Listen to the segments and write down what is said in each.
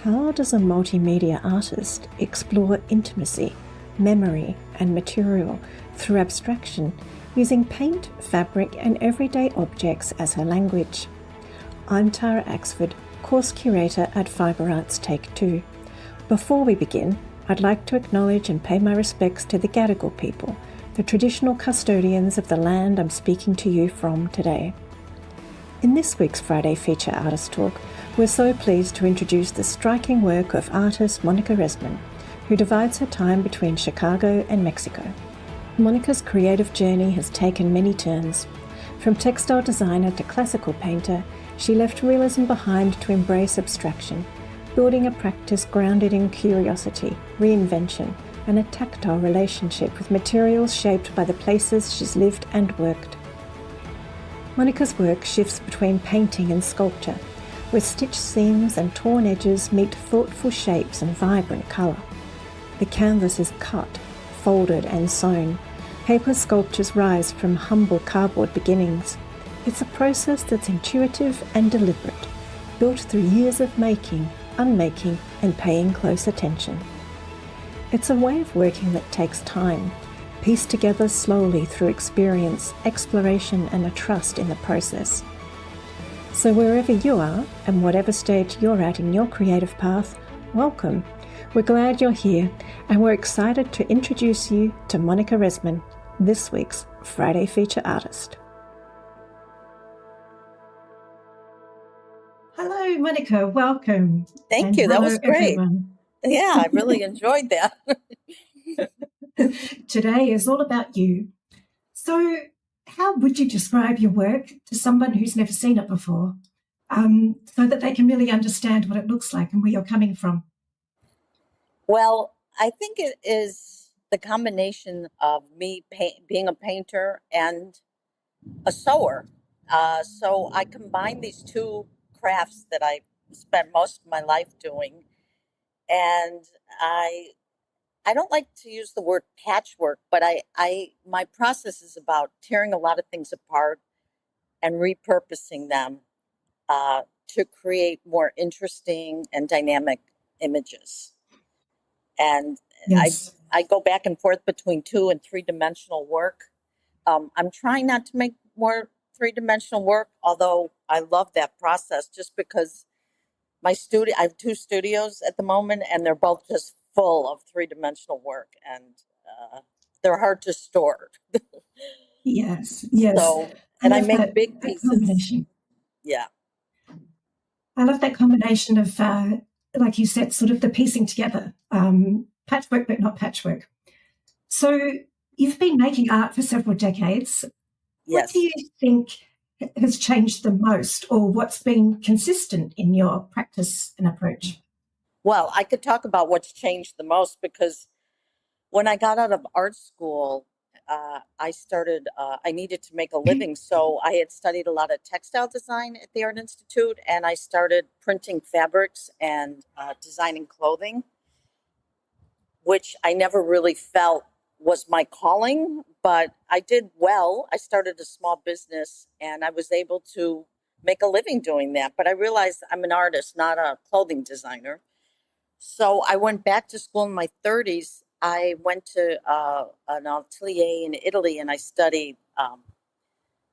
How does a multimedia artist explore intimacy, memory, and material through abstraction, using paint, fabric, and everyday objects as her language? I'm Tara Axford, course curator at Fibre Arts Take 2. Before we begin, I'd like to acknowledge and pay my respects to the Gadigal people, the traditional custodians of the land I'm speaking to you from today. In this week's Friday Feature Artist Talk, we're so pleased to introduce the striking work of artist Monica Rezman, who divides her time between Chicago and Mexico. Monica's creative journey has taken many turns. From textile designer to classical painter, she left realism behind to embrace abstraction, building a practice grounded in curiosity, reinvention, and a tactile relationship with materials shaped by the places she's lived and worked. Monica's work shifts between painting and sculpture, where stitched seams and torn edges meet thoughtful shapes and vibrant colour. The canvas is cut, folded and sewn. Paper sculptures rise from humble cardboard beginnings. It's a process that's intuitive and deliberate, built through years of making, unmaking, and paying close attention. It's a way of working that takes time, pieced together slowly through experience, exploration, and a trust in the process. So wherever you are, and whatever stage you're at in your creative path, welcome. We're glad you're here, and we're excited to introduce you to Monica Rezman, this week's Friday Feature Artist. Hello, Monica. Welcome. Thank you. That was great. Everyone. Yeah, I really enjoyed that. Today is all about you. So how would you describe your work to someone who's never seen it before, so that they can really understand what it looks like and where you're coming from? Well, I think it is the combination of me being a painter and a sewer. So I combine these two crafts that I spent most of my life doing. And I don't like to use the word patchwork, but my process is about tearing a lot of things apart and repurposing them to create more interesting and dynamic images. And Yes. I go back and forth between 2 and 3-dimensional work. I'm trying not to make more 3-dimensional work, although I love that process just because I have 2 studios at the moment, and they're both just full of 3-dimensional work, and they're hard to store. Yes. So, and I make big pieces. Combination. Yeah. I love that combination of, like you said, sort of the piecing together, patchwork but not patchwork. So you've been making art for several decades. Yes. What do you think has changed the most, or what's been consistent in your practice and approach? Well, I could talk about what's changed the most because when I got out of art school, I needed to make a living. So I had studied a lot of textile design at the Art Institute, and I started printing fabrics and designing clothing, which I never really felt was my calling, but I did well. I started a small business and I was able to make a living doing that. But I realized I'm an artist, not a clothing designer. So I went back to school in my 30s. I went to an atelier in Italy and I studied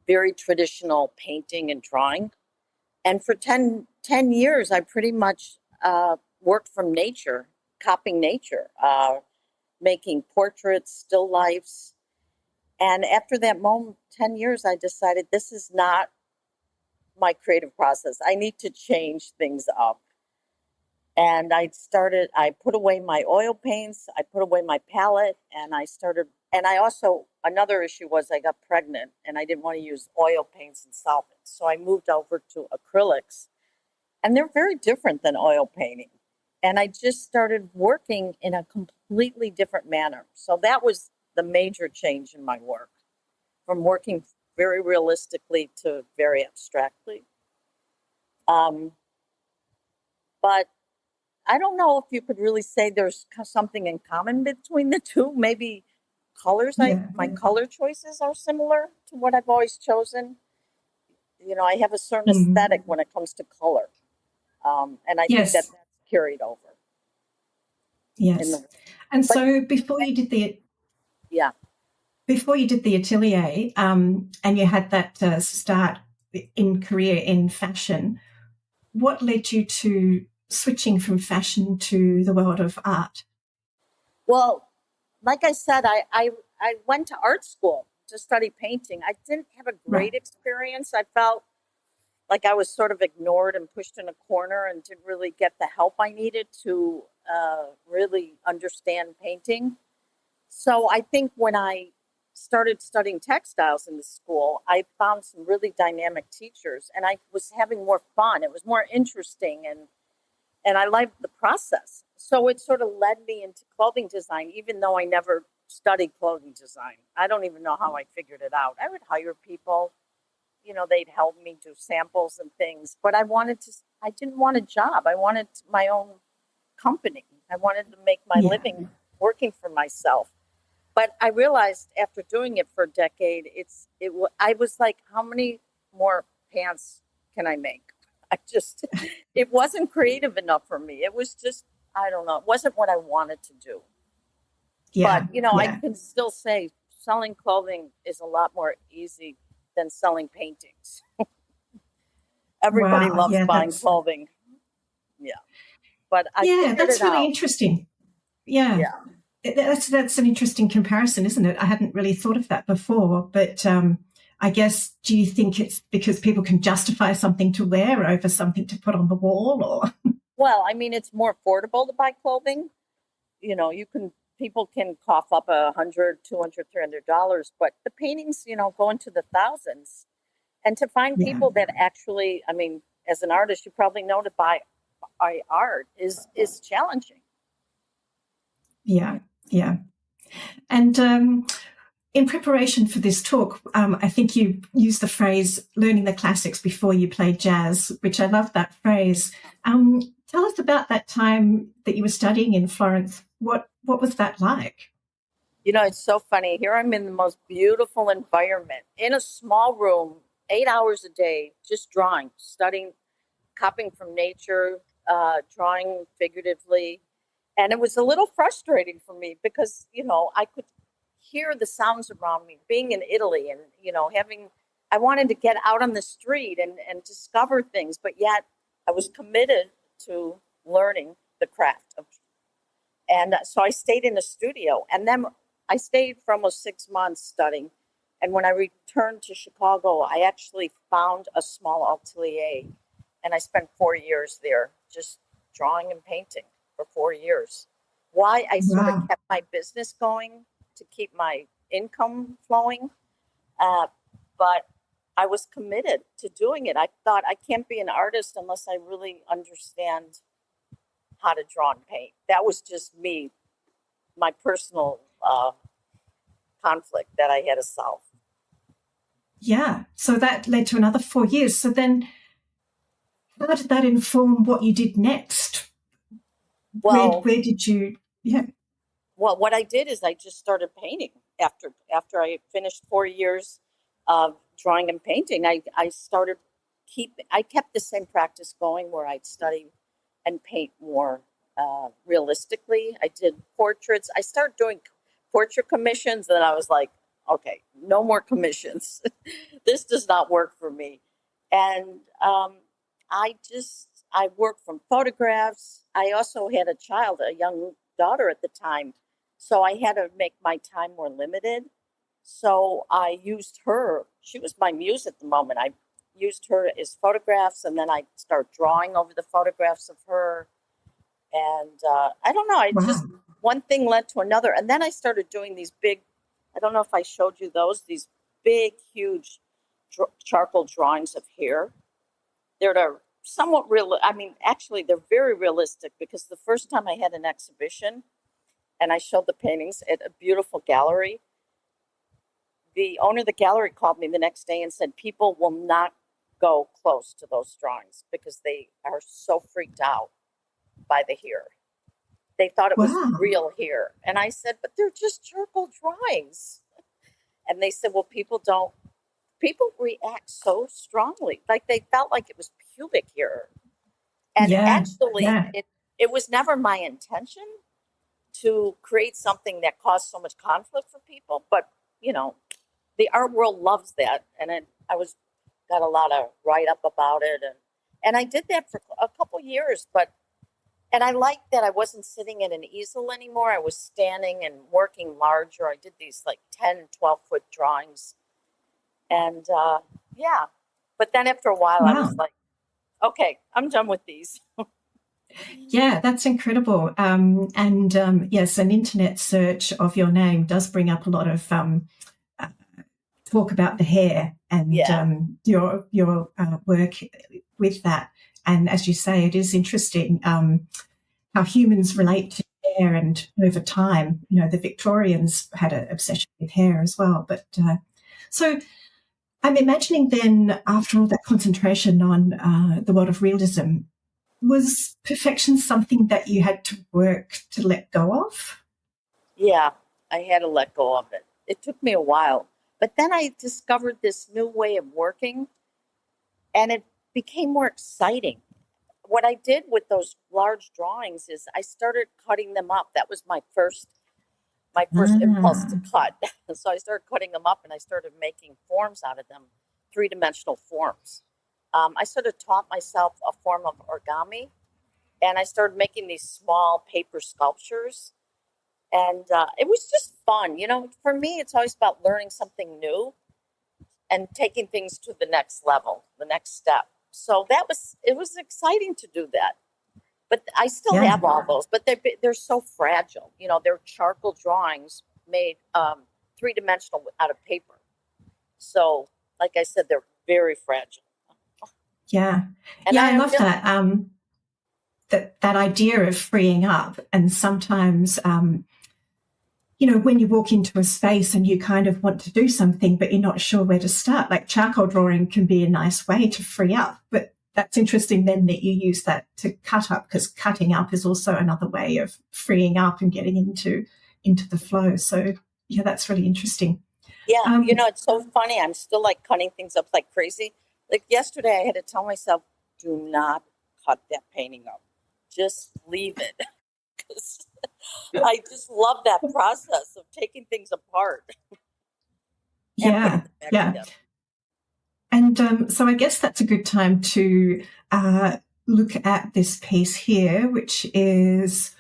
very traditional painting and drawing. And for 10 years, I pretty much worked from nature, copying nature, making portraits, still lifes. And after that moment, 10 years, I decided this is not my creative process. I need to change things up. And I put away my oil paints, I put away my palette, and another issue was I got pregnant and I didn't want to use oil paints and solvents. So I moved over to acrylics, and they're very different than oil painting. And I just started working in a completely different manner. So that was the major change in my work, from working very realistically to very abstractly. But I don't know if you could really say there's something in common between the two. Maybe colors. My color choices are similar to what I've always chosen. I have a certain aesthetic when it comes to color. And I think that's carried over in Yes. the, And but so yeah. before you did the atelier, and you had that start in career in fashion, what led you to switching from fashion to the world of art? Well, like I said, I went to art school to study painting. I didn't have a Right. great experience. I felt like I was sort of ignored and pushed in a corner and didn't really get the help I needed to really understand painting. So I think when I started studying textiles in the school, I found some really dynamic teachers and I was having more fun. It was more interesting and I liked the process. So it sort of led me into clothing design, even though I never studied clothing design. I don't even know how I figured it out. I would hire people, they'd help me do samples and things, but I didn't want a job. I wanted my own company. I wanted to make my Yeah. living working for myself. But I realized after doing it for a decade, I was like, how many more pants can I make? I just, it wasn't creative enough for me. It was just, I don't know, it wasn't what I wanted to do. But, Yeah. I Yeah. can still say selling clothing is a lot more easy than selling paintings. Everybody Wow. loves Yeah. buying clothing. Yeah. But I figured it That's really out. interesting. Yeah. Yeah. That's an interesting comparison, isn't it? I hadn't really thought of that before, but I guess, do you think it's because people can justify something to wear over something to put on the wall, or? Well, I mean, it's more affordable to buy clothing. People can cough up $100, $200, $300, but the paintings, go into the thousands. And to find Yeah. people that actually, I mean, as an artist, you probably know to buy art is challenging. Yeah. Yeah. And in preparation for this talk, I think you used the phrase learning the classics before you played jazz, which I love that phrase. Tell us about that time that you were studying in Florence. What was that like? It's so funny. Here I'm in the most beautiful environment in a small room, 8 hours a day, just drawing, studying, copying from nature, drawing figuratively. And it was a little frustrating for me because, I could hear the sounds around me being in Italy and, I wanted to get out on the street and discover things, but yet I was committed to learning the craft of, and so I stayed in a studio and then I stayed for almost 6 months studying. And when I returned to Chicago, I actually found a small atelier and I spent 4 years there just drawing and painting for 4 years. Why I sort of Wow. kept my business going to keep my income flowing, uh, but I was committed to doing it. I thought I can't be an artist unless I really understand how to draw and paint. That was just me, my personal conflict that I had to solve. Yeah. So that led to another 4 years. So then how did that inform what you did next? Well, Where did you, yeah. Well, what I did is I just started painting after I finished 4 years of drawing and painting. I kept the same practice going where I'd study and paint more realistically. I did portraits. I started doing portrait commissions, and I was like, okay, no more commissions. This does not work for me. And I worked from photographs. I also had a child, a young daughter at the time, so I had to make my time more limited. So I used her. She was my muse at the moment. I used her as photographs, and then I start drawing over the photographs of her. And I don't know. I Wow. just one thing led to another, and then I started doing these big. I don't know if I showed you those. These big, huge charcoal drawings of hair. They're somewhat real. I mean, actually, they're very realistic because the first time I had an exhibition and I showed the paintings at a beautiful gallery, the owner of the gallery called me the next day and said people will not go close to those drawings because they are so freaked out by the hair. They thought it was Wow. real hair. And I said, but they're just charcoal drawings. And they said, well, people react so strongly. Like they felt like it was pubic hair. And Yeah. actually, Yeah. it was never my intention to create something that caused so much conflict for people. But, you know, the art world loves that. And I was got a lot of write up about it. And I did that for a couple years, and I liked that I wasn't sitting at an easel anymore. I was standing and working larger. I did these like 10, 12-foot drawings. And yeah, but then after a while, I Wow. was like, okay, I'm done with these. Yeah, that's incredible. Yes, an internet search of your name does bring up a lot of talk about the hair and Yeah. your work with that. And as you say, it is interesting how humans relate to hair, and over time, you know, the Victorians had an obsession with hair as well. But so I'm imagining then, after all that concentration on the world of realism, was perfection something that you had to work to let go of? Yeah, I had to let go of it. It took me a while, but then I discovered this new way of working and it became more exciting. What I did with those large drawings is I started cutting them up. That was my first impulse to Ah, cut. So I started cutting them up and I started making forms out of them, three-dimensional forms. I sort of taught myself a form of origami and I started making these small paper sculptures. And it was just fun. You know, for me, it's always about learning something new and taking things to the next level, the next step. So it was exciting to do that. But I still yeah. have all those, but they're so fragile. You know, they're charcoal drawings made three-dimensional out of paper. So, like I said, they're very fragile. Yeah. And Yeah, I I love really, that. That idea of freeing up. And sometimes, you know, when you walk into a space and you kind of want to do something, but you're not sure where to start, like charcoal drawing can be a nice way to free up. But that's interesting then that you use that to cut up, because cutting up is also another way of freeing up and getting into the flow. So yeah, that's really interesting. yeah, you Um, know, it's so funny. I'm still like cutting things up like crazy. Like yesterday, I had to tell myself, do not cut that painting up. Just leave it. 'Cause I just love that process of taking things apart and putting yeah, them back yeah. together. And so I guess that's a good time to look at this piece here, which is,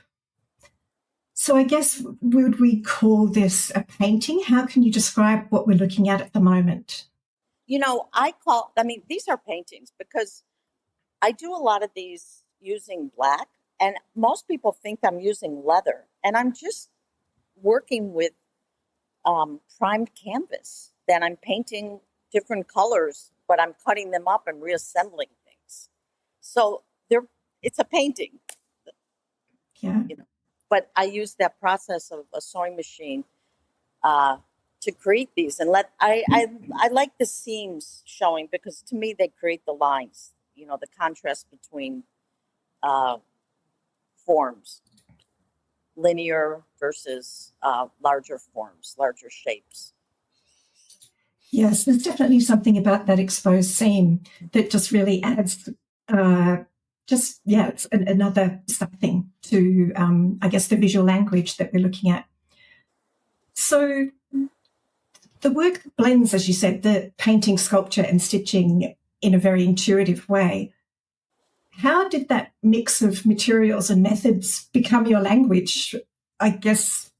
so I guess, would we call this a painting? How can you describe what we're looking at the moment? You know, I mean, these are paintings because I do a lot of these using black, and most people think I'm using leather, and I'm just working with primed canvas. Then I'm painting different colors, but I'm cutting them up and reassembling things. So they're it's a painting, Yeah. you know. But I use that process of a sewing machine uh, to create these, and I like the seams showing because to me they create the lines. You know, the contrast between uh, forms, linear versus larger forms, larger shapes. Yes, there's definitely something about that exposed seam that just really adds, uh, yeah, it's another something to, I guess, the visual language that we're looking at. So the work blends, as you said, the painting, sculpture, and stitching in a very intuitive way. How did that mix of materials and methods become your language? I guess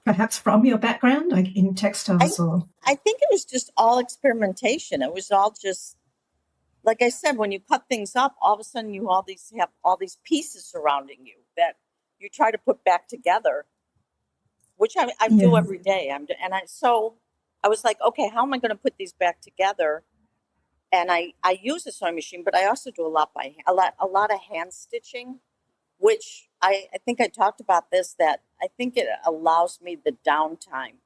perhaps from your background, like in I textiles or. I think it was just all experimentation. It was all just like I said, when you cut things up, all of a sudden you all these have all these pieces surrounding you that you try to put back together, which I do Yeah. every day. I was like, okay, how am I going to put these back together? And I use a sewing machine, but I also do a lot by a lot of hand stitching, which I think I talked about this, that I think it allows me the downtime,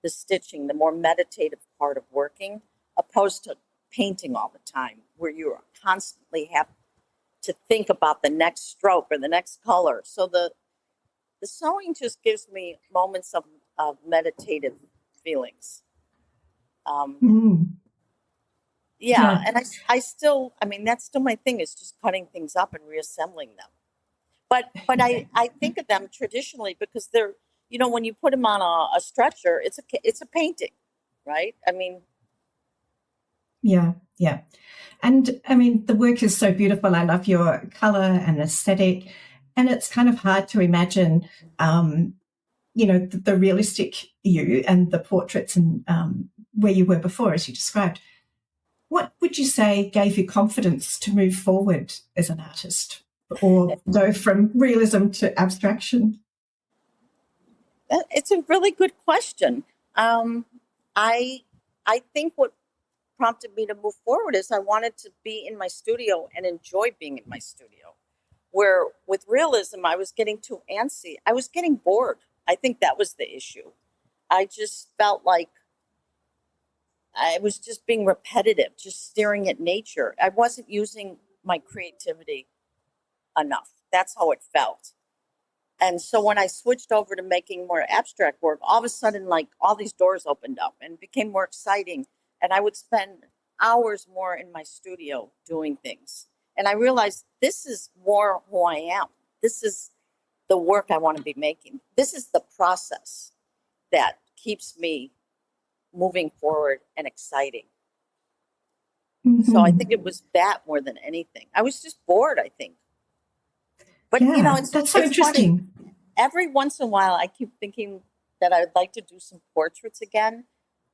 the stitching, the more meditative part of working, opposed to painting all the time, where you constantly have to think about the next stroke or the next color. So the sewing just gives me moments of meditative feelings. Um, Mm. yeah, Yeah. and I still, I mean, that's still my thing, is just cutting things up and reassembling them. But I think of them traditionally because they're, when you put them on a stretcher, it's a painting, right? I mean, Yeah, yeah. And I mean, the work is so beautiful. I love your color and aesthetic. And it's kind of hard to imagine, the realistic you and the portraits and where you were before, as you described. What would you say gave you confidence to move forward as an artist or go from realism to abstraction? it's a really good question. Um, I I think what prompted me to move forward is I wanted to be in my studio and enjoy being in my studio. Where with realism, I was getting too antsy. I was getting bored. I think that was the issue. I just felt like I was just being repetitive, just staring at nature. I wasn't using my creativity enough. That's how it felt. And so when I switched over to making more abstract work, all of a sudden, like all these doors opened up and became more exciting. And I would spend hours more in my studio doing things. And I realized this is more who I am. This is the work I want to be making. This is the process that keeps me moving forward and exciting. So I think Mm-hmm. it was that more than anything. I was just bored, I think. But Yeah, it's that's so it's funny. interesting. Every once in a while I keep thinking that I would like to do some portraits again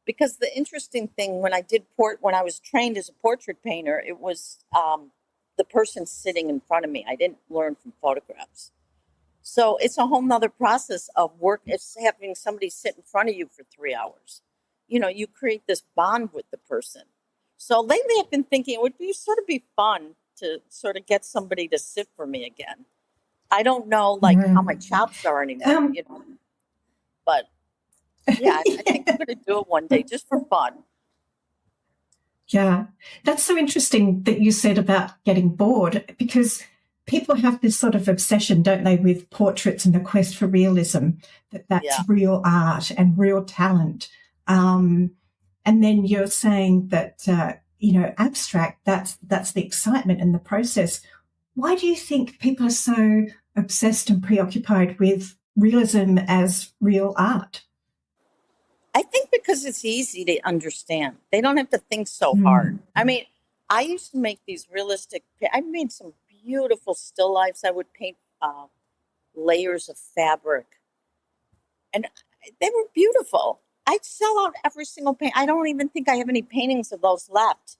because the interesting thing when I was trained as a portrait painter, it was the person sitting in front of me. I didn't learn from photographs. So it's a whole nother process of work. It's having somebody sit in front of you for 3 hours. You create this bond with the person. So lately I've been thinking it would be sort of be fun to sort of get somebody to sit for me again. I don't know like Yeah. how my chops are anymore, Um, but yeah, I think I'm going to do it one day just for fun. Yeah, that's so interesting that you said about getting bored because people have this sort of obsession, don't they, with portraits and the quest for realism, that Yeah. that's real art and real talent. Um, and then you're saying that, abstract, that's the excitement and the process. Why do you think people are so obsessed and preoccupied with realism as real art? I think because it's easy to understand. They don't have to think so hard. Mm. I mean, I used to make these I made some beautiful still lifes. I would paint layers of fabric, and they were beautiful. I'd sell out every single paint. I don't even think I have any paintings of those left.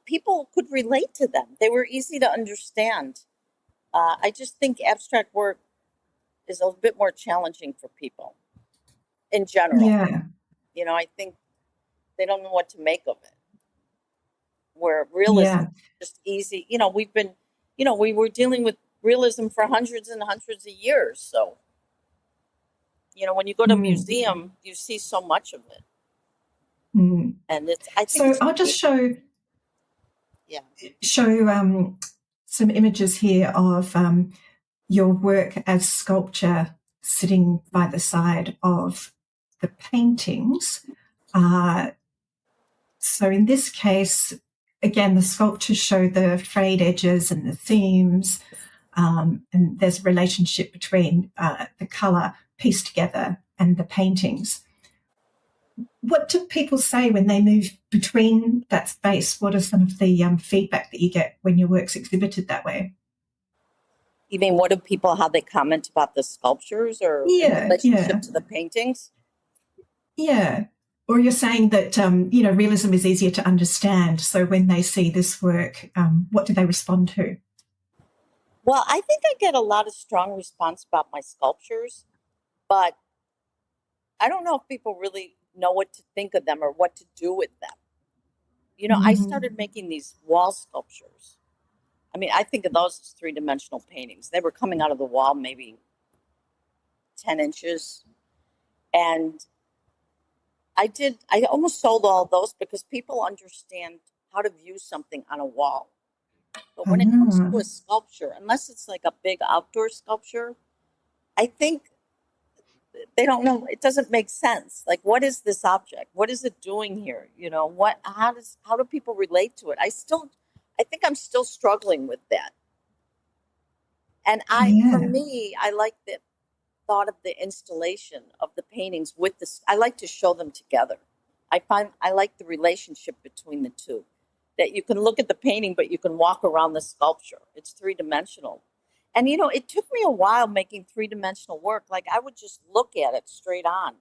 People could relate to them. They were easy to understand. I just think abstract work is a bit more challenging for people in general. Yeah, I think they don't know what to make of it. Where realism yeah. is just easy. We were dealing with realism for hundreds and hundreds of years. So, when you go to a Mm, museum, you see so much of it. mm. And I think So it's I'll just great. show Yeah. show some images here of your work as sculpture sitting by the side of the paintings. Uh, so in this case, again, the sculptures show the frayed edges and the themes, and there's a relationship between the colour pieced together and the paintings. What do people say when they move between that space? What are some of the feedback that you get when your work's exhibited that way? You mean, what do people, how they comment about the sculptures or in Yeah, relationship yeah, to the paintings? yeah. Or you're saying that, realism is easier to understand. So when they see this work, what do they respond to? Well, I think I get a lot of strong response about my sculptures, but I don't know if people really know what to think of them or what to do with them. I Mm, started making these wall sculptures. I mean, I think of those as three-dimensional paintings. They were coming out of the wall maybe 10 inches. And I almost sold all those because people understand how to view something on a wall. But when it comes to ah, a sculpture, unless it's like a big outdoor sculpture, I think they don't know. It doesn't make sense. Like, what is this object? What is it doing here? How do people relate to it? I think I'm still struggling with that. And for Yeah. me, I like the thought of the installation of the paintings with this. I like to show them together. I like the relationship between the two. That you can look at the painting, but you can walk around the sculpture. It's three-dimensional. And it took me a while making three-dimensional work. Like I would just look at it straight on.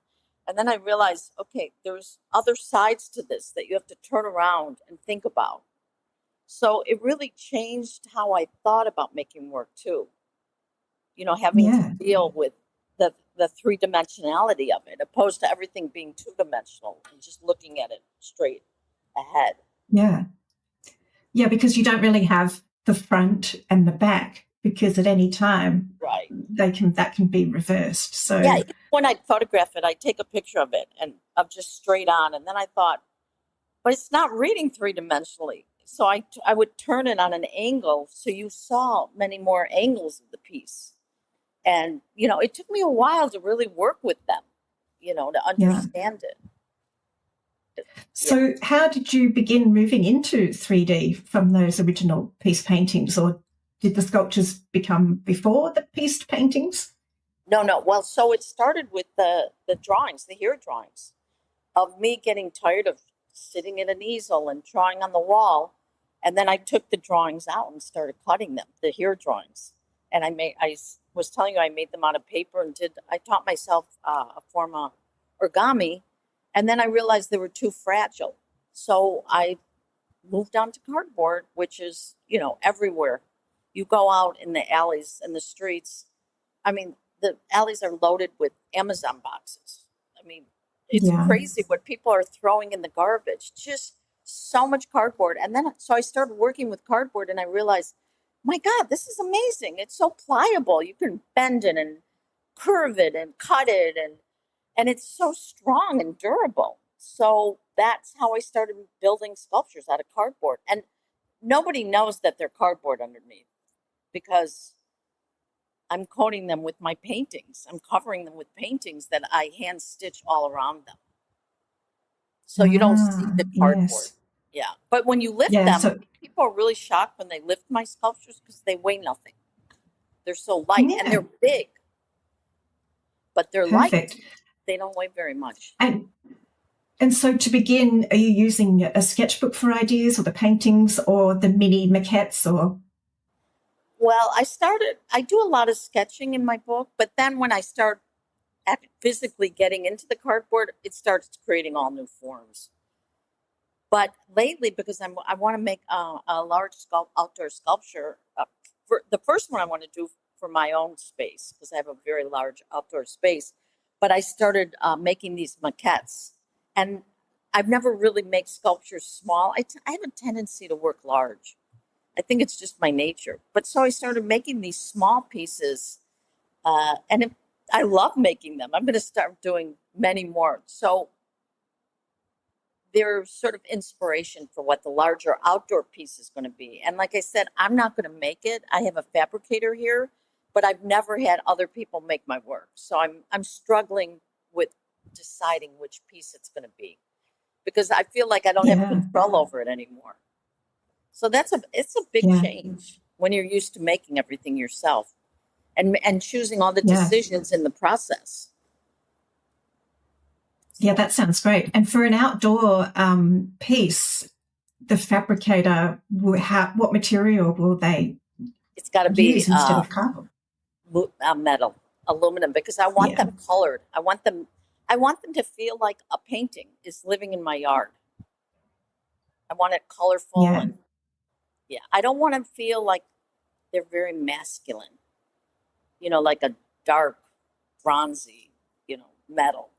And then I realized, okay, there's other sides to this that you have to turn around and think about. So it really changed how I thought about making work too. Having to Yeah. deal with the three-dimensionality of it, opposed to everything being two-dimensional and just looking at it straight ahead. Yeah. Yeah, because you don't really have the front and the back, because at any time Right. that can be reversed. So Yeah, even when I photograph it, I take a picture of it and of just straight on, and then I thought, but it's not reading three-dimensionally. So I would turn it on an angle so you saw many more angles of the piece. And it took me a while to really work with them, to understand it. So how did you begin moving into 3D from those original piece paintings, or did the sculptures become before the piece paintings? No. Well, so it started with the drawings, the hair drawings, of me getting tired of sitting at an easel and drawing on the wall. And then I took the drawings out and started cutting them, the hair drawings. And I was telling you, I made them out of paper and I taught myself a form of origami. And then I realized they were too fragile. So I moved on to cardboard, which is, everywhere. You go out in the alleys and the streets. I mean, the alleys are loaded with Amazon boxes. I mean, it's crazy what people are throwing in the garbage. Just so much cardboard. And then, so I started working with cardboard and I realized, my God, this is amazing. It's so pliable. You can bend it and curve it and cut it. And it's so strong and durable. So that's how I started building sculptures out of cardboard. And nobody knows that they're cardboard underneath because I'm coating them with my paintings. I'm covering them with paintings that I hand stitch all around them. So you don't see the cardboard. Yes. Yeah. But when you lift them, people are really shocked when they lift my sculptures because they weigh nothing. They're so light and they're big. But they're light. They don't weigh very much. And so to begin, are you using a sketchbook for ideas, or the paintings, or the mini maquettes, or? Well, I do a lot of sketching in my book, but then when I start physically getting into the cardboard, it starts creating all new forms. But lately, because I want to make a large outdoor sculpture, the first one I want to do for my own space, because I have a very large outdoor space. But I started making these maquettes, and I've never really made sculptures small. I have a tendency to work large. I think it's just my nature. But so I started making these small pieces, and I love making them. I'm going to start doing many more. So they're sort of inspiration for what the larger outdoor piece is going to be. And like I said, I'm not going to make it. I have a fabricator here, but I've never had other people make my work. So I'm struggling with deciding which piece it's going to be because I feel like I don't have control over it anymore. So it's a big change when you're used to making everything yourself and choosing all the decisions in the process. Yeah, that sounds great. And for an outdoor piece, the fabricator what material will they? It's got to be use instead of cardboard. Metal, aluminum, because I want them colored. I want them to feel like a painting is living in my yard. I want it colorful and I don't want to feel like they're very masculine. Like a dark, bronzy, metal.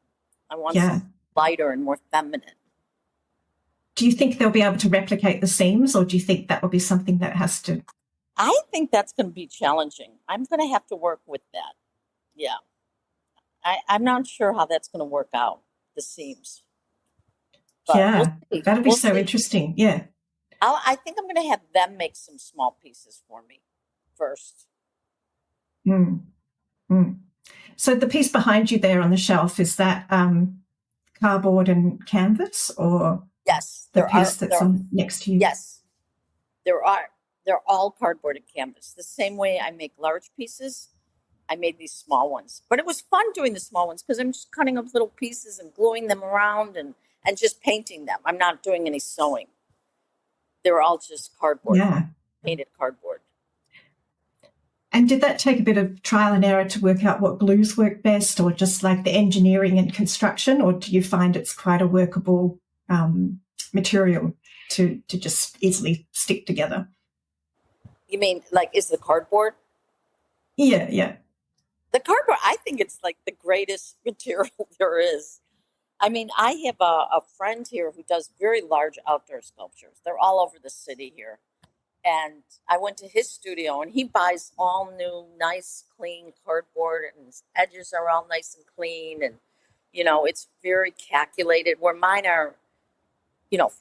I want something lighter and more feminine. Do you think they'll be able to replicate the seams, or do you think that will be something that has to? I think that's going to be challenging. I'm going to have to work with that. Yeah. I'm not sure how that's going to work out, the seams. But that'll be so interesting. Yeah. I think I'm going to have them make some small pieces for me first. So the piece behind you there on the shelf, is that cardboard and canvas, or yes, the piece that's on next to you? Yes, there are. They're all cardboard and canvas. The same way I make large pieces, I made these small ones. But it was fun doing the small ones because I'm just cutting up little pieces and gluing them around and just painting them. I'm not doing any sewing. They're all just cardboard, Yeah. painted cardboard. And did that take a bit of trial and error to work out what glues work best, or just like the engineering and construction, or do you find it's quite a workable material to just easily stick together? You mean like is the cardboard? Yeah. The cardboard, I think it's like the greatest material there is. I mean, I have a friend here who does very large outdoor sculptures. They're all over the city here. And I went to his studio and he buys all new, nice, clean cardboard and his edges are all nice and clean. And, it's very calculated where mine are,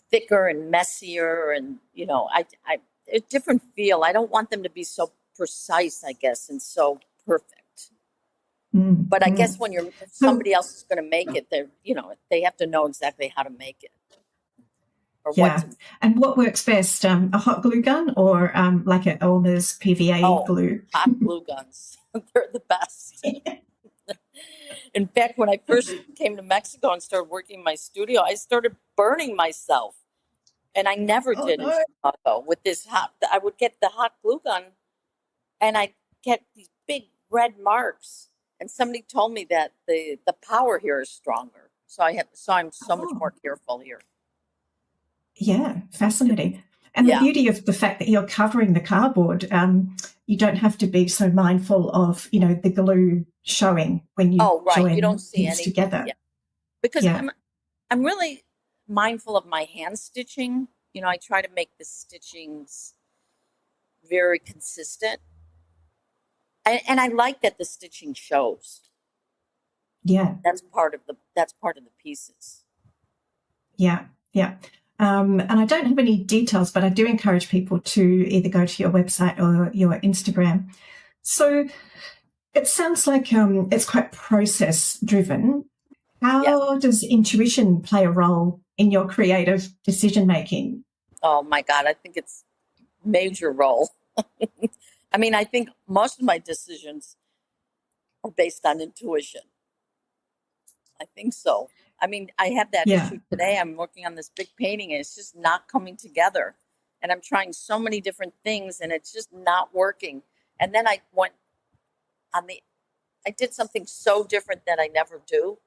thicker and messier and, a different feel. I don't want them to be so precise, I guess, and so perfect. But I guess when if somebody else is going to make it, they have to know exactly how to make it. Or And what works best, a hot glue gun or like an Elmer's PVA glue? Hot glue guns. They're the best. In fact, when I first came to Mexico and started working in my studio, I started burning myself. And I never did in Chicago with this I would get the hot glue gun and I'd get these big red marks. And somebody told me that the power here is stronger. So I'm so much more careful here. Yeah, fascinating. And the beauty of the fact that you're covering the cardboard, you don't have to be so mindful of, the glue showing when you join you don't see things together. Yeah. Because I'm really mindful of my hand stitching. I try to make the stitchings very consistent. And I like that the stitching shows. Yeah. That's part of the pieces. Yeah. And I don't have any details, but I do encourage people to either go to your website or your Instagram. So it sounds like it's quite process driven. How does intuition play a role in your creative decision making? Oh my God, I think it's a major role. I mean, I think most of my decisions are based on intuition. I think so. I mean, I have that issue today. I'm working on this big painting and it's just not coming together. And I'm trying so many different things and it's just not working. And then I did something so different that I never do,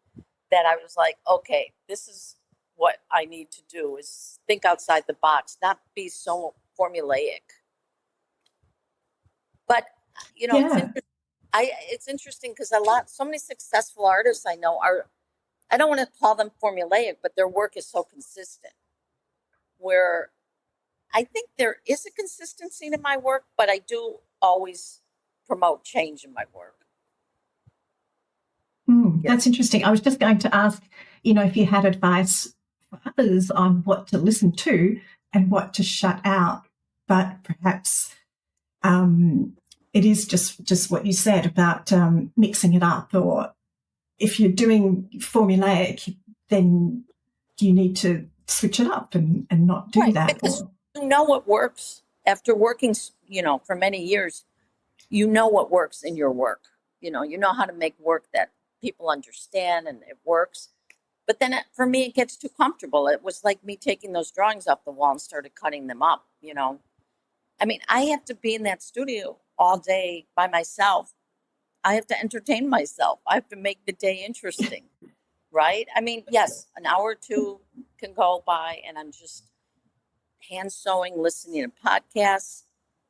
that I was like, okay, this is what I need to do, is think outside the box, not be so formulaic. But, it's interesting because so many successful artists I know I don't want to call them formulaic, but their work is so consistent, where I think there is a consistency to my work, but I do always promote change in my work. That's interesting. I was just going to ask, if you had advice for others on what to listen to and what to shut out, but perhaps it is just what you said about mixing it up, or if you're doing formulaic, then you need to switch it up and not do that. Because you know what works. After working, for many years, you know what works in your work. You know how to make work that people understand and it works. But then for me, it gets too comfortable. It was like me taking those drawings off the wall and started cutting them up, I mean, I have to be in that studio all day by myself. I have to entertain myself. I have to make the day interesting, right? I mean, yes, an hour or two can go by and I'm just hand sewing, listening to podcasts.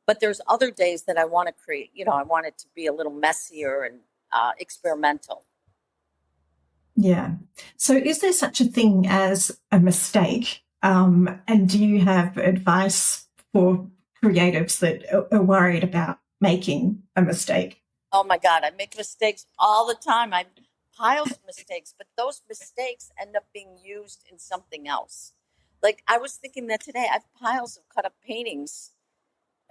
But there's other days that I want to create, I want it to be a little messier and experimental. Yeah. So is there such a thing as a mistake? And do you have advice for creatives that are worried about making a mistake? Oh my God, I make mistakes all the time. I have piles of mistakes, but those mistakes end up being used in something else. Like I was thinking that today, I have piles of cut up paintings.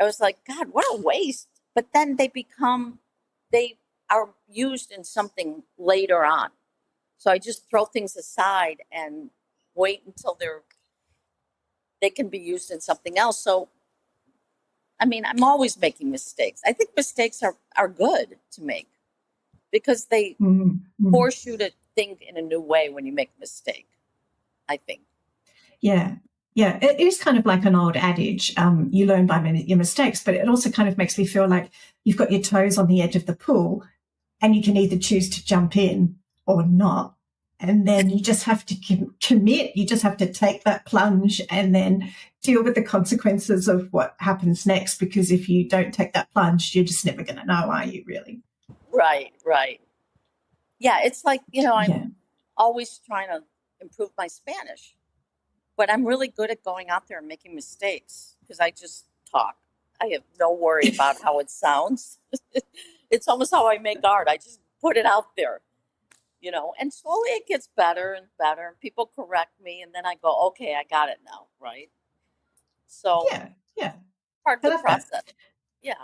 I was like, God, what a waste. But then they are used in something later on. So I just throw things aside and wait until they can be used in something else. So I mean, I'm always making mistakes. I think mistakes are good to make because they Mm, mm. force you to think in a new way when you make a mistake, I think. Yeah. Yeah, it is kind of like an old adage, you learn by your mistakes, but it also kind of makes me feel like you've got your toes on the edge of the pool and you can either choose to jump in or not. And then you just have to commit. You just have to take that plunge and then deal with the consequences of what happens next. Because if you don't take that plunge, you're just never going to know, are you really? Right, right. Yeah, it's like, Yeah. I'm always trying to improve my Spanish, but I'm really good at going out there and making mistakes because I just talk. I have no worry about how it sounds. It's almost how I make art. I just put it out there, and slowly it gets better and better. And people correct me, and then I go, okay, I got it now, right? So Yeah. Yeah. part of I the love that. process. Yeah.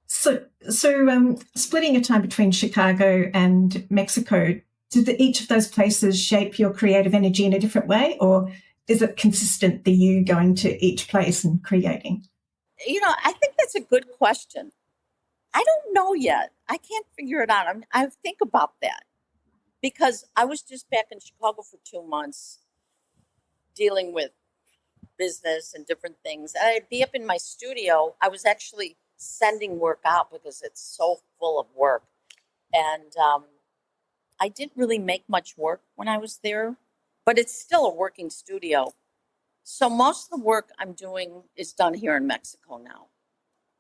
So, splitting your time between Chicago and Mexico, did each of those places shape your creative energy in a different way, or is it consistent, the you going to each place and creating? I think that's a good question. I don't know yet. I can't figure it out. I think about that because I was just back in Chicago for 2 months dealing with business and different things. And I'd be up in my studio. I was actually sending work out because it's so full of work. And I didn't really make much work when I was there, but it's still a working studio. So most of the work I'm doing is done here in Mexico now.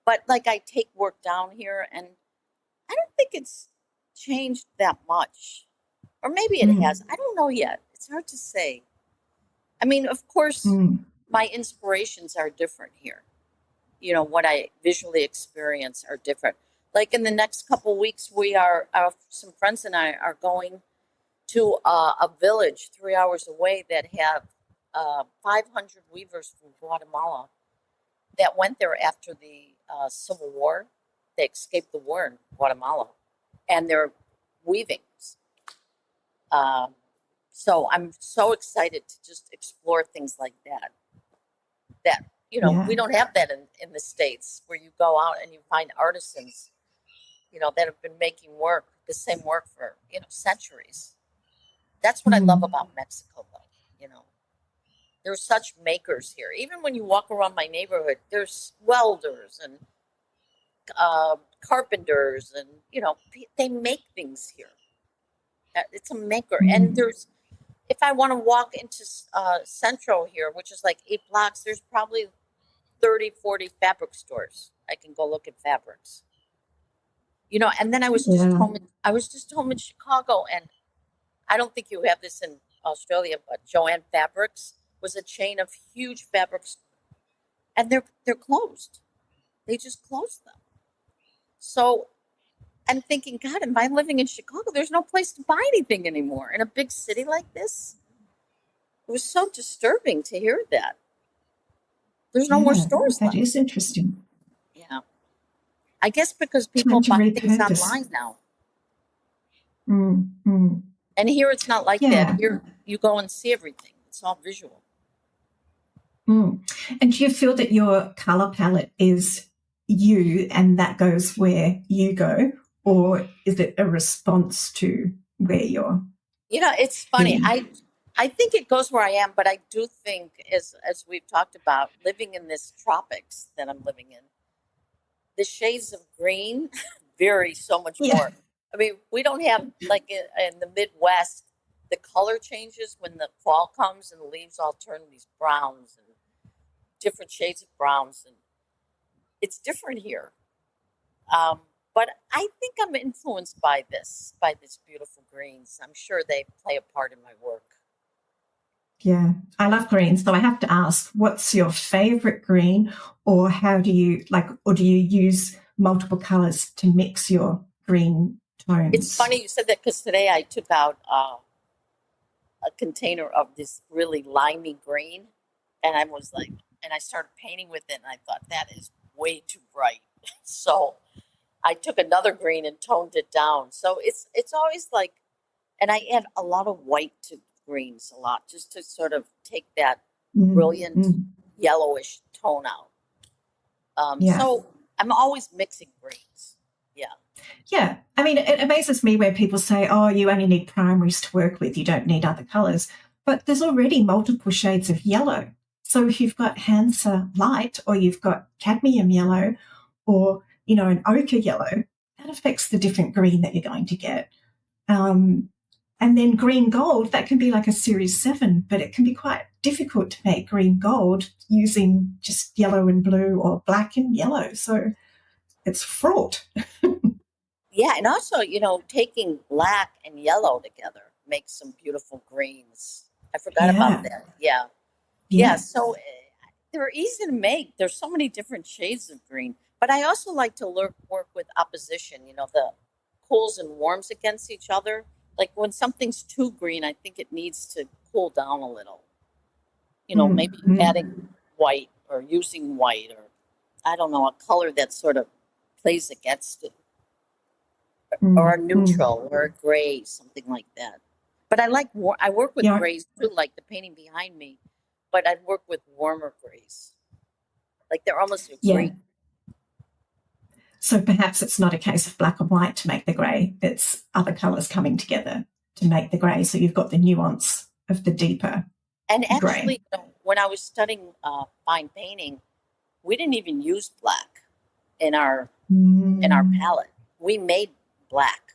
But like I take work down here and I don't think it's changed that much. Or maybe it has. Mm, I don't know yet. It's hard to say. I mean, of course, mm, my inspirations are different here. What I visually experience are different. Like in the next couple weeks, some friends and I are going to a village 3 hours away that have 500 weavers from Guatemala that went there after the Civil War. They escaped the war in Guatemala, and they're weaving. Um, so I'm so excited to just explore things like that. We yeah. don't have that in the States where you go out and you find artisans, that have been making the same work for, centuries. That's what I love Mm, about Mexico, though. You know, there's such makers here. Even when you walk around my neighborhood, there's welders and carpenters, and they make things here. It's a maker, and mm, if I want to walk into Central here, which is like 8 blocks, there's probably 30, 40 fabric stores. I can go look at fabrics. And then yeah. I was just home in Chicago, and I don't think you have this in Australia, but Joanne Fabrics was a chain of huge fabrics, and they're closed. They just closed them. So I'm thinking, God, am I living in Chicago? There's no place to buy anything anymore in a big city like this. It was so disturbing to hear that. There's no more Yeah. stores That left. is interesting. Yeah. I guess because people Time to buy things repurpose. online now. Mm, mm. And here it's not like that. Yeah. Here you go and see everything. It's all visual. Mm. And do you feel that your color palette is you and that goes where you go? Or is it a response to where you're It's funny. heading? I think it goes where I am, but I do think as we've talked about, living in this tropics that I'm living in, the shades of green vary so much Yeah. more. I mean, we don't have like in the Midwest, the color changes when the fall comes and the leaves all turn these browns and different shades of browns, and it's different here. Um, but I think I'm influenced by these beautiful greens. I'm sure they play a part in my work. Yeah. I love green. So I have to ask, what's your favorite green, or how do you or do you use multiple colors to mix your green It's tones? funny you said that because today I took out a container of this really limey green, and I started painting with it, and I thought that is way too bright. So I took another green and toned it down. So it's always like, and I add a lot of white to greens a lot, just to sort of take that Mm, brilliant mm. yellowish tone out. Yeah. So I'm always mixing greens. Yeah. Yeah. I mean, it amazes me where people say, oh, you only need primaries to work with, you don't need other colours. But there's already multiple shades of yellow. So if you've got Hansa light or you've got cadmium yellow or, an ochre yellow, that affects the different green that you're going to get. And then green gold, that can be like a series 7, but it can be quite difficult to make green gold using just yellow and blue or black and yellow. So it's fraught. Yeah. And also, taking black and yellow together makes some beautiful greens. I forgot about Yeah. that. Yeah. Yeah. Yeah. So they're easy to make. There's so many different shades of green. But I also like to work with opposition, the cools and warms against each other. Like when something's too green, I think it needs to cool down a little. Maybe adding white or using white or I don't know, a color that sort of plays against it or a neutral or a gray, something like that. But I work with Yeah. grays too, like the painting behind me, but I work with warmer grays. Like they're almost a Yeah. green. So perhaps it's not a case of black and white to make the grey. It's other colours coming together to make the grey. So you've got the nuance of the deeper And grey. actually, when I was studying fine painting, we didn't even use black in our palette. We made black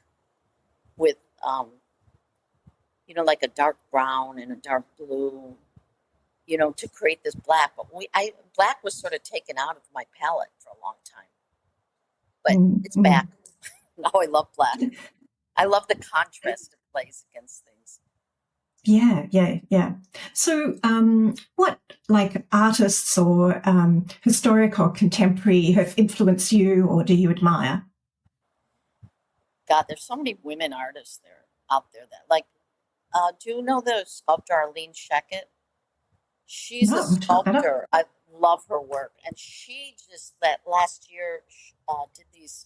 with like a dark brown and a dark blue, to create this black. But black was sort of taken out of my palette for a long time. But it's back. Now I love black. I love the contrast it plays against things. Yeah. So what artists or historic or contemporary have influenced you or do you admire? God, there's so many women artists out there that do you know the sculptor Arlene Sheckett? She's a sculptor. I love her work. And she just last year did these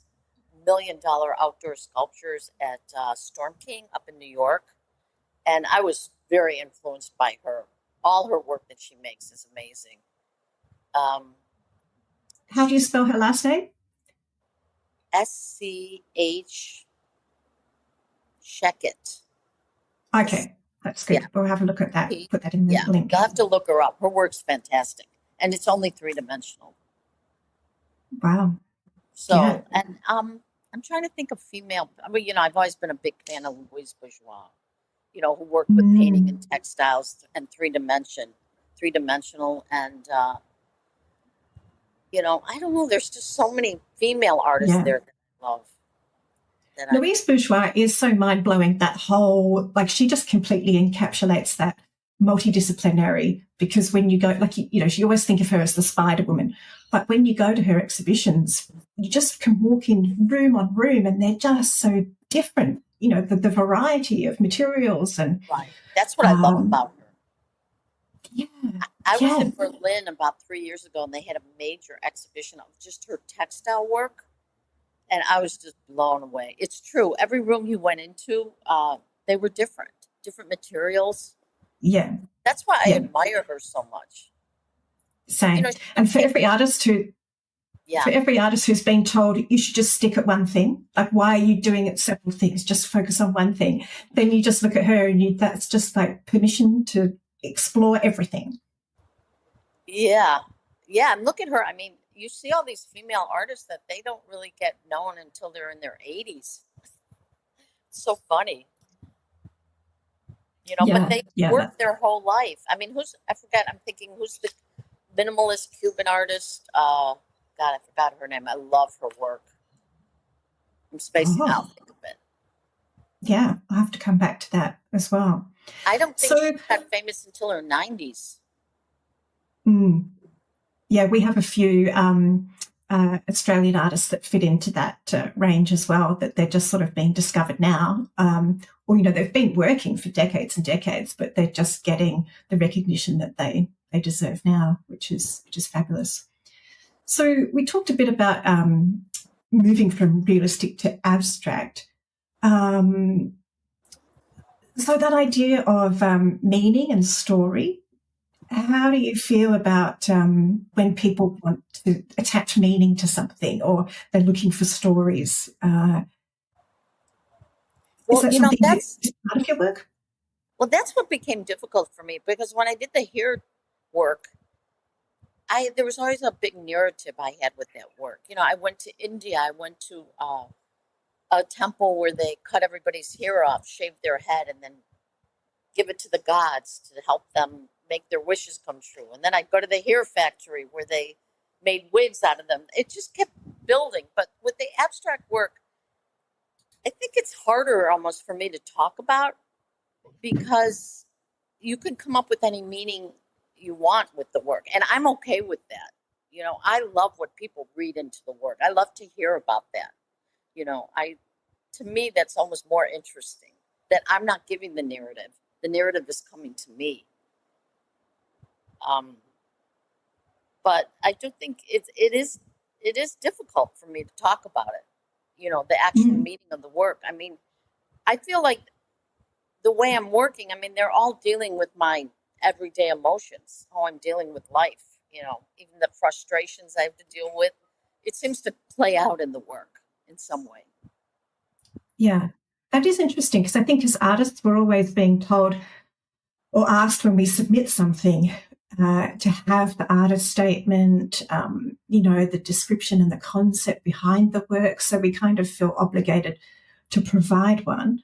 $1 million outdoor sculptures at Storm King up in New York. And I was very influenced by her. All her work that she makes is amazing. How do you spell her last name? SCH Sheckett. Okay, that's good. Yeah. We'll have a look at that. Put that in the link. You'll have to look her up. Her work's fantastic. And it's only 3-dimensional. Wow. So, and I'm trying to think of female. I mean, I've always been a big fan of Louise Bourgeois, who worked with painting and textiles and three-dimensional. And, I don't know. There's just so many female artists there that I love. Louise Bourgeois is so mind-blowing, that whole, she just completely encapsulates that multidisciplinary, because when you go, you always think of her as the Spider Woman, but when you go to her exhibitions, you just can walk in room on room and they're just so different, the variety of materials. And right. That's what I love about her. Yeah. I was in Berlin about 3 years ago and they had a major exhibition of just her textile work. And I was just blown away. It's true. Every room you went into, they were different materials. Yeah. That's why I admire her so much. Same. And for every artist who's been told you should just stick at one thing, why are you doing it several things? Just focus on one thing. Then you just look at her and that's just permission to explore everything. Yeah. Yeah. And look at her. I mean, you see all these female artists that they don't really get known until they're in their 80s. It's so funny. But they work their whole life. I mean, I'm thinking, who's the minimalist Cuban artist? God, I forgot her name. I love her work. I'm spacing out. Think of it. Yeah, I'll have to come back to that as well. I don't think she got famous until her 90s. Yeah, we have a few Australian artists that fit into that range as well, that they're just sort of being discovered now. Or, they've been working for decades and decades, but they're just getting the recognition that they deserve now, which is fabulous. So we talked a bit about moving from realistic to abstract. So that idea of meaning and story, How do you feel about when people want to attach meaning to something, or they're looking for stories? Is Well, that you know, something that is part of your work? that's what became difficult for me because when I did the hair work, there was always a big narrative I had with that work. You know, I went to India, I went to a temple where they cut everybody's hair off, shave their head, and then give it to the gods to help them make their wishes come true. And then I'd go to the hair factory where they made wigs out of them. It just kept building. But with the abstract work, I think it's harder almost for me to talk about because you can come up with any meaning you want with the work. And I'm okay with that. You know, I love what people read into the work. I love to hear about that. You know, to me that's almost more interesting that I'm not giving the narrative. The narrative is coming to me. Um, but I do think it is difficult for me to talk about it. You know, the actual Mm. meaning of the work. I mean, I feel like the way I'm working, I mean, they're all dealing with my everyday emotions, how I'm dealing with life, you know, even the frustrations I have to deal with. It seems to play out in the work in some way. Yeah, that is interesting because I think as artists, we're always being told or asked when we submit something to have the artist statement, the description and the concept behind the work. So we kind of feel obligated to provide one.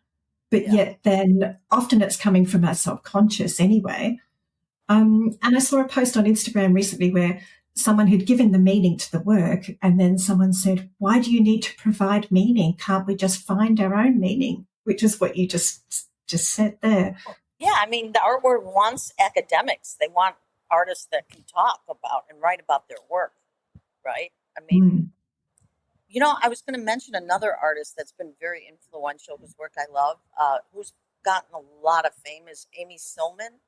But Yeah. yet then often it's coming from our subconscious anyway. And I saw a post on Instagram recently where someone had given the meaning to the work, and then someone said, "Why do you need to provide meaning? Can't we just find our own meaning?" Which is what you just said there. Yeah, I mean, the art world wants academics. They want artists that can talk about and write about their work, right? I mean, Mm. you know, I was going to mention another artist that's been very influential, whose work I love, who's gotten a lot of fame, is Amy Silman.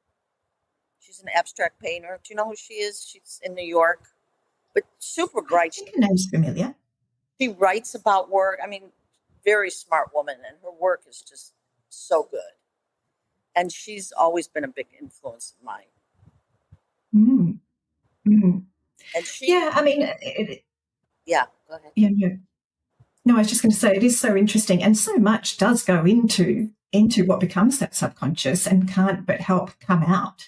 She's an abstract painter. Do you know who she is? She's in New York, but super I bright. think her name's familiar. She writes about work. I mean, very smart woman, and her work is just so good. And she's always been a big influence of mine. Mm. Mm. And she, Yeah, I mean, yeah, go ahead. yeah. No, I was just going to say it is so interesting, and so much does go into what becomes that subconscious and can't but help come out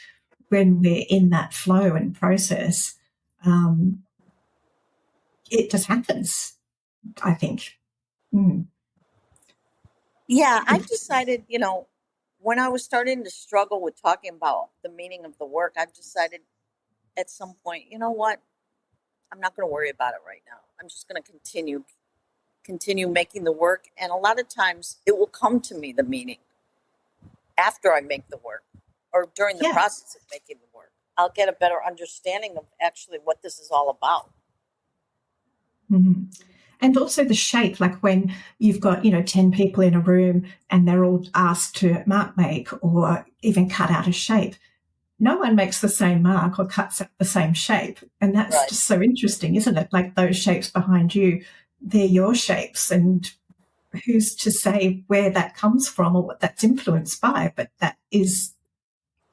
when we're in that flow and process. Um, it just happens, I think. Mm. Yeah, I've decided, you know, when I was starting to struggle with talking about the meaning of the work, I've decided at some point, you know what? I'm not going to worry about it right now. I'm just going to continue making the work, and a lot of times it will come to me, the meaning, after I make the work or during the Yeah. process of making the work. I'll get a better understanding of actually what this is all about. Mm. And also the shape, like when you've got, 10 people in a room and they're all asked to mark make or even cut out a shape. No one makes the same mark or cuts out the same shape. And that's Right. just so interesting, isn't it? Like those shapes behind you, they're your shapes. And who's to say where that comes from or what that's influenced by? But that is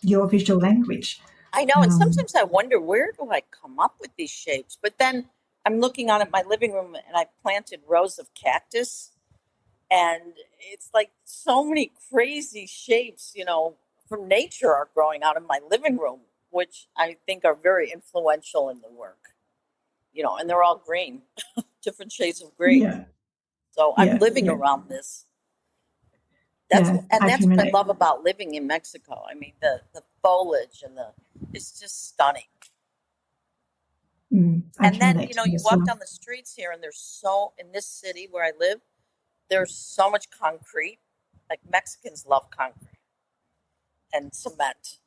your visual language. I know, and sometimes I wonder, where do I come up with these shapes? But then I'm looking out at my living room and I planted rows of cactus, and it's like so many crazy shapes, you know, from nature are growing out of my living room, which I think are very influential in the work, you know, and they're all green, different shades of green. Yeah, So I'm yeah, living yeah, around this. yeah. I That's can what I relate. love about living in Mexico. I mean, the foliage and it's just stunning. I And can then, relate you to know, that you as walk well. down the streets here and in this city where I live, there's so much concrete. Like Mexicans love concrete and cement.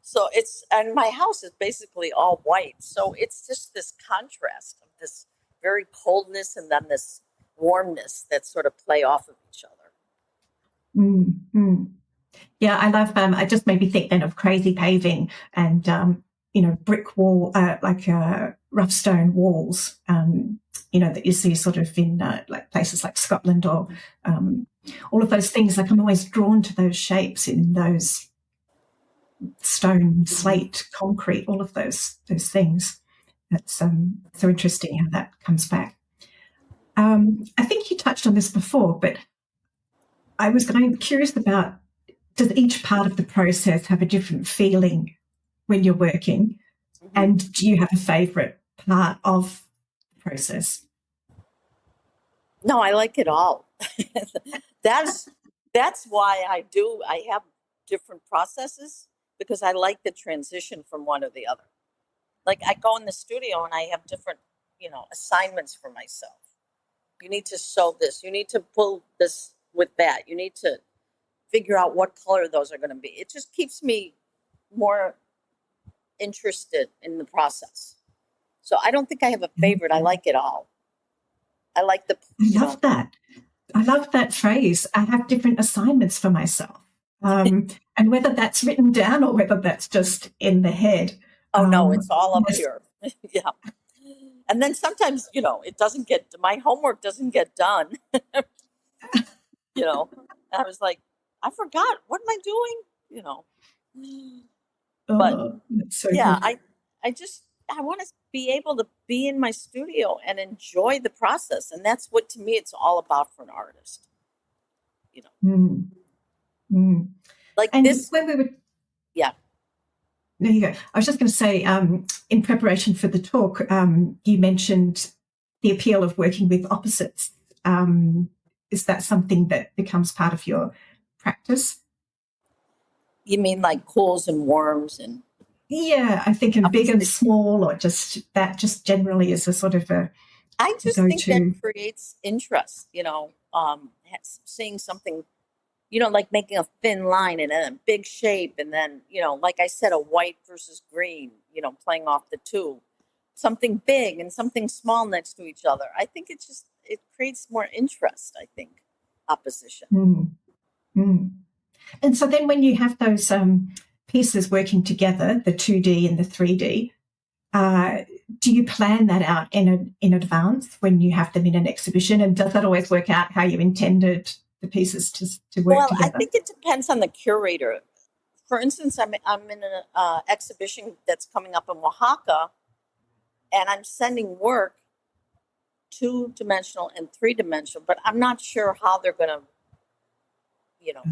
So and my house is basically all white. So it's just this contrast of this very coldness and then this warmness that sort of play off of each other. Mm, mm. Yeah, I love. It just made me think then of crazy paving and brick wall, like rough stone walls. That you see sort of in like places like Scotland or all of those things. Like I'm always drawn to those shapes in those stone, slate, concrete, all of those things. That's so interesting how that comes back. I think you touched on this before, but I'm curious about, does each part of the process have a different feeling when you're working? And do you have a favourite part of the process? No, I like it all. that's why I have different processes, because I like the transition from one to the other. Like I go in the studio and I have different, assignments for myself. You need to sew this, you need to pull this with that, you need to figure out what color those are going to be. It just keeps me more interested in the process. So I don't think I have a favorite. I like it all. I like the. I love that. I love that phrase. I have different assignments for myself. And whether that's written down or whether that's just in the head. Oh, no, it's all up yes. here. Yeah. And then sometimes, it doesn't my homework doesn't get done. I was like, I forgot. What am I doing? But That's so yeah, good. I want to be able to be in my studio and enjoy the process. And that's what, to me, it's all about for an artist. Mm. Mm. Like and this. when we were, Yeah. There you go. I was just going to say, in preparation for the talk, you mentioned the appeal of working with opposites. Is that something that becomes part of your practice? You mean like cools and worms and? Yeah, I think in big and opposites? small, or just generally is a sort of a I just think that go-to. creates interest, seeing something, like making a thin line and then a big shape. And then, like I said, a white versus green, playing off the two, something big and something small next to each other. I think it creates more interest, I think, opposition. Mm. Mm. And so then when you have those pieces working together, the 2D and the 3D, do you plan that out in advance when you have them in an exhibition? And does that always work out how you intended the pieces to work together? I think it depends on the curator. For instance, I'm in an exhibition that's coming up in Oaxaca, and I'm sending work 2-dimensional and 3-dimensional, but I'm not sure how they're going to,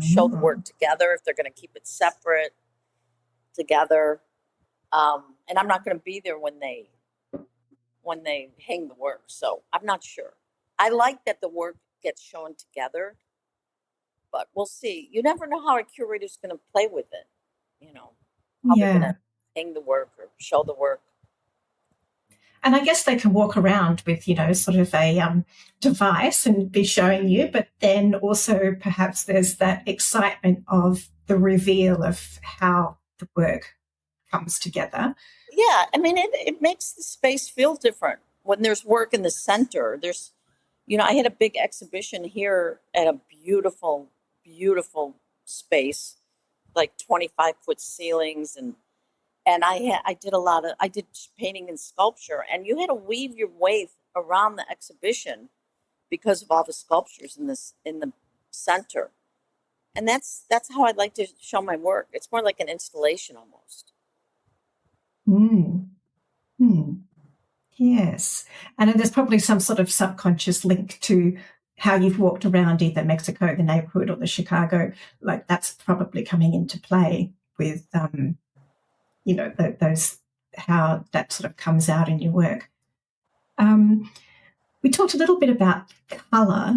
show the work together, if they're going to keep it separate together. And I'm not going to be there when they hang the work. So I'm not sure. I like that the work gets shown together, but we'll see. You never know how a curator's going to play with it, how they're going to hang the work or show the work. And I guess they can walk around with, sort of a device and be showing you, but then also perhaps there's that excitement of the reveal of how the work comes together. Yeah, I mean, it makes the space feel different when there's work in the center. There's, I had a big exhibition here at a beautiful, beautiful space, like 25-foot ceilings, and I did painting and sculpture, and you had to weave your way around the exhibition because of all the sculptures in the center. And that's how I'd like to show my work. It's more like an installation almost. Yes. And then there's probably some sort of subconscious link to how you've walked around either Mexico, the neighborhood, or the Chicago. Like that's probably coming into play with, those, how that sort of comes out in your work. We talked a little bit about colour.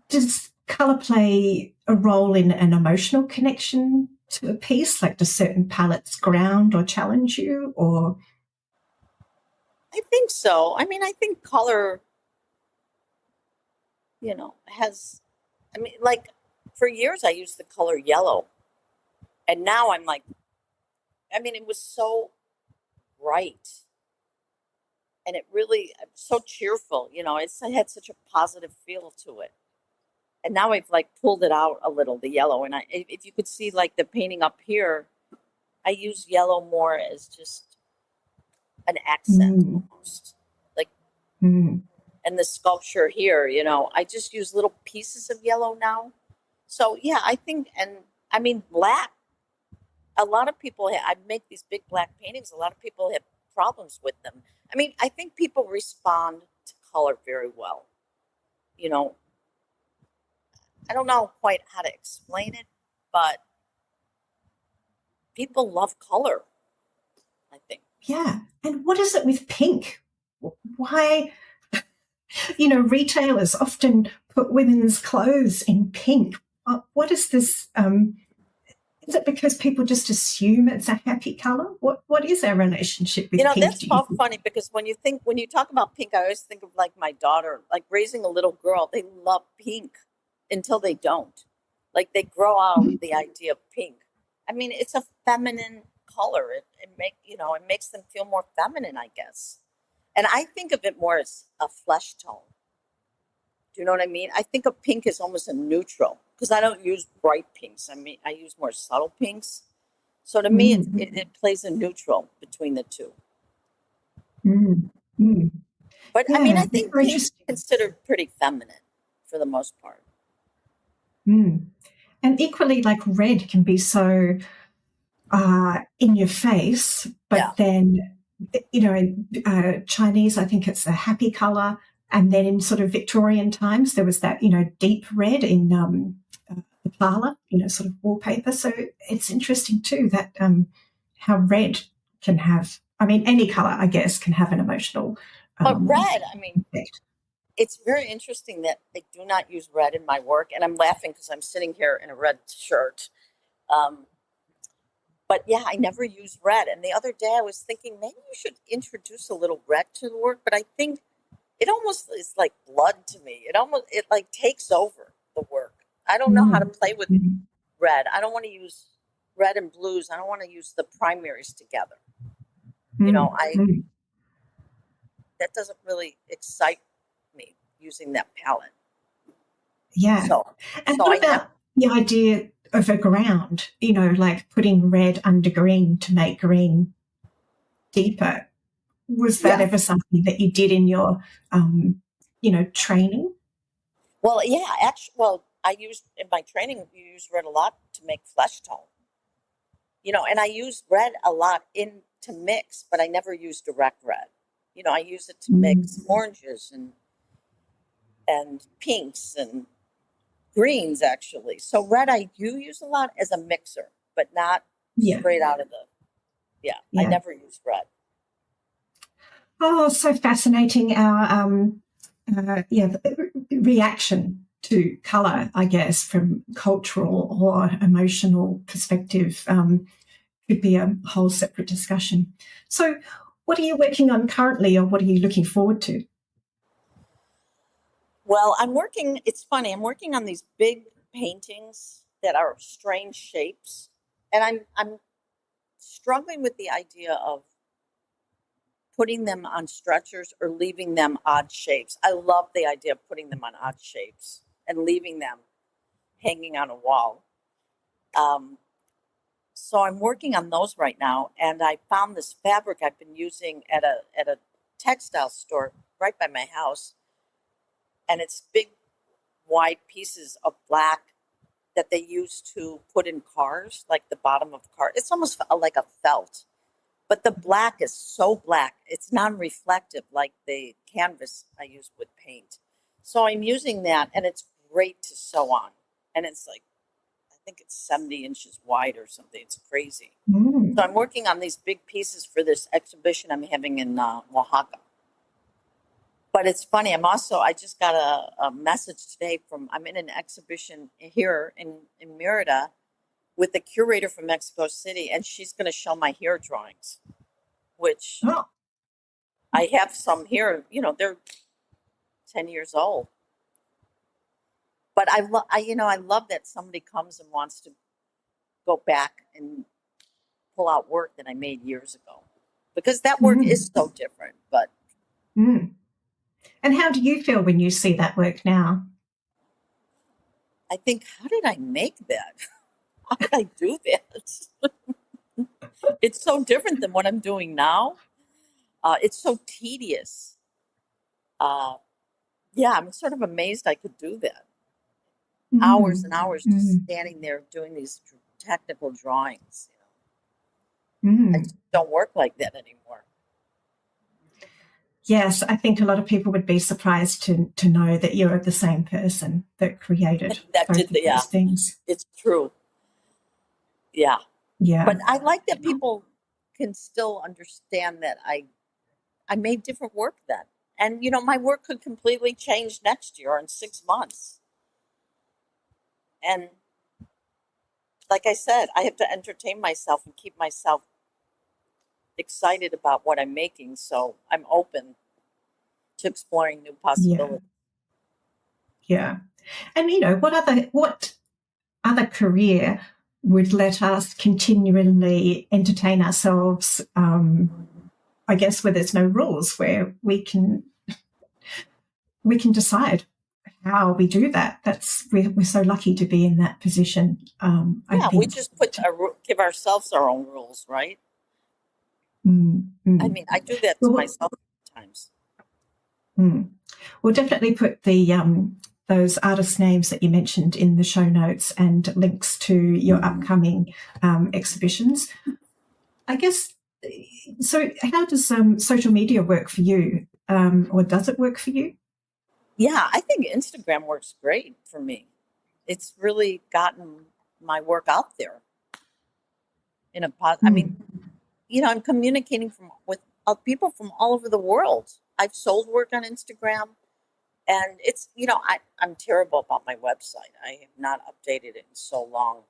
Does colour play a role in an emotional connection to a piece? Like, do certain palettes ground or challenge you, or? I think so. I mean, I think color, like for years I used the color yellow, and now I'm like, it was so bright, and it really so cheerful. It had such a positive feel to it. And now I've like pulled it out a little, the yellow. And if you could see like the painting up here, I use yellow more as just an accent almost. Like, and the sculpture here, I just use little pieces of yellow now. So yeah, I think, and black a lot of people, I make these big black paintings. A lot of people have problems with them. I mean, I think people respond to color very well. You know, I don't know quite how to explain it, but people love color, I think. Yeah. And what is it with pink? Why, retailers often put women's clothes in pink. What is this? Is it because people just assume it's a happy color? What is our relationship with pink? That's so funny because when you talk about pink, I always think of like my daughter, like raising a little girl. They love pink until they don't. Like they grow out the idea of pink. I mean, it's a feminine color. It makes them feel more feminine, I guess. And I think of it more as a flesh tone. Do you know what I mean? I think of pink as almost a neutral because I don't use bright pinks. I mean, I use more subtle pinks. So to me, it plays a neutral between the two. Mm, mm. But I mean, Yeah, I think very pink's interesting. considered pretty feminine for the most part. Mm. And equally, like red can be so in your face, Yeah. but then, in Chinese, I think it's a happy color. And then in sort of Victorian times, there was that, deep red in the parlor, sort of wallpaper. So it's interesting too that how red can have, I mean, any color, I guess, can have an emotional But red, I mean, effect. it's very interesting that they do not use red in my work. And I'm laughing because I'm sitting here in a red shirt. Um, but yeah, I never use red. And the other day I was thinking maybe you should introduce a little red to the work. But I think it almost is like blood to me. It like takes over the work. I don't know how to Mm, play with mm, red. I don't want to use red and blues. I don't want to use the primaries together. I mm. that doesn't really excite me using that palette. Yeah. So And so what I never about the idea of a ground, like putting red under green to make green deeper? Was that yeah. ever something that you did in your, training? Well, yeah, actually, I used in my training, you use red a lot to make flesh tone. And I use red a lot in to mix, but I never use direct red. I use it to mix Mm, oranges and pinks and greens actually. So red I do use a lot as a mixer, but not yeah, straight out of the yeah, I yeah. never use red. Oh, so fascinating. Our reaction to color, I guess, from cultural or emotional perspective, could be a whole separate discussion. So, what are you working on currently, or what are you looking forward to? Well, it's funny, I'm working on these big paintings that are strange shapes. And I'm struggling with the idea of putting them on stretchers or leaving them odd shapes. I love the idea of putting them on odd shapes and leaving them hanging on a wall. Um, so I'm working on those right now, and I found this fabric I've been using at a textile store right by my house, and it's big wide pieces of black that they use to put in cars, like the bottom of cars. It's almost like a felt, but the black is so black. It's non-reflective like the canvas I use with paint. So I'm using that, and it's great to sew on. And it's like, I think it's 70 inches wide or something. It's crazy. So Mm. I'm working on these big pieces for this exhibition I'm having in Oaxaca. But it's funny. I just got a message today I'm in an exhibition here in Merida with a curator from Mexico City, and she's going to show my hair drawings, which Oh, I have some here. They're 10 years old. But I love that somebody comes and wants to go back and pull out work that I made years ago, because that work mm, is so different. But mm. And how do you feel when you see that work now? I think, how did I make that? How did I do that? It's so different than what I'm doing now. It's so tedious. Uh, yeah, I'm sort of amazed I could do that. Hours Mm, and hours just mm. standing there doing these technical drawings. Mm. I just don't work like that anymore. Yes, I think a lot of people would be surprised to know that you're the same person that created That both did of those things. it's true. Yeah. Yeah. But I like that people can still understand that I made different work then. And my work could completely change next year in 6 months. And like I said, I have to entertain myself and keep myself excited about what I'm making. So I'm open to exploring new Yeah. possibilities. Yeah. And what other career would let us continually entertain ourselves, I guess, where there's no rules, where we can decide how we do that. We're so lucky to be in that position. I Yeah, we think. just give ourselves our own rules, right? I mean, I do that to Well, myself sometimes. We'll definitely put the those artist names that you mentioned in the show notes and links to your upcoming exhibitions. I guess. So, how does social media work for you, or does it work for you? Yeah, I think Instagram works great for me. It's really gotten my work out there in a I mean, I'm communicating with people from all over the world. I've sold work on Instagram, and I'm terrible about my website. I have not updated it in so long,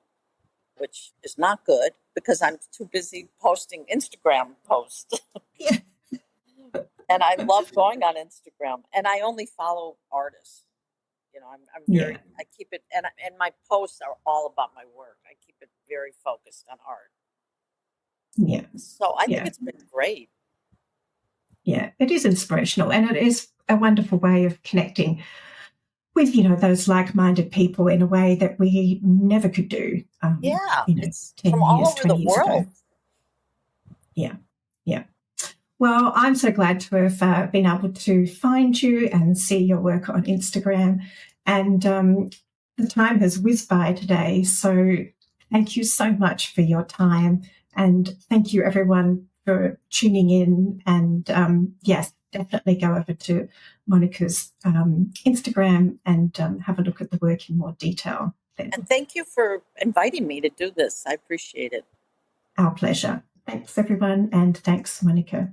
which is not good because I'm too busy posting Instagram posts. Yeah. And I love going on Instagram, and I only follow artists. I'm very, Yeah. I keep it, and my posts are all about my work. I keep it very focused on art. Yeah. So I think Yeah. it's been great. Yeah, it is inspirational, and it is a wonderful way of connecting with those like-minded people in a way that we never could do. Yeah, it's 10 from all years, over the 20 years ago. world. Yeah, yeah. Well, I'm so glad to have been able to find you and see your work on Instagram. And the time has whizzed by today. So thank you so much for your time. And thank you, everyone, for tuning in. And yes, definitely go over to Monica's Instagram and have a look at the work in more detail. And thank you for inviting me to do this. I appreciate it. Our pleasure. Thanks, everyone. And thanks, Monica.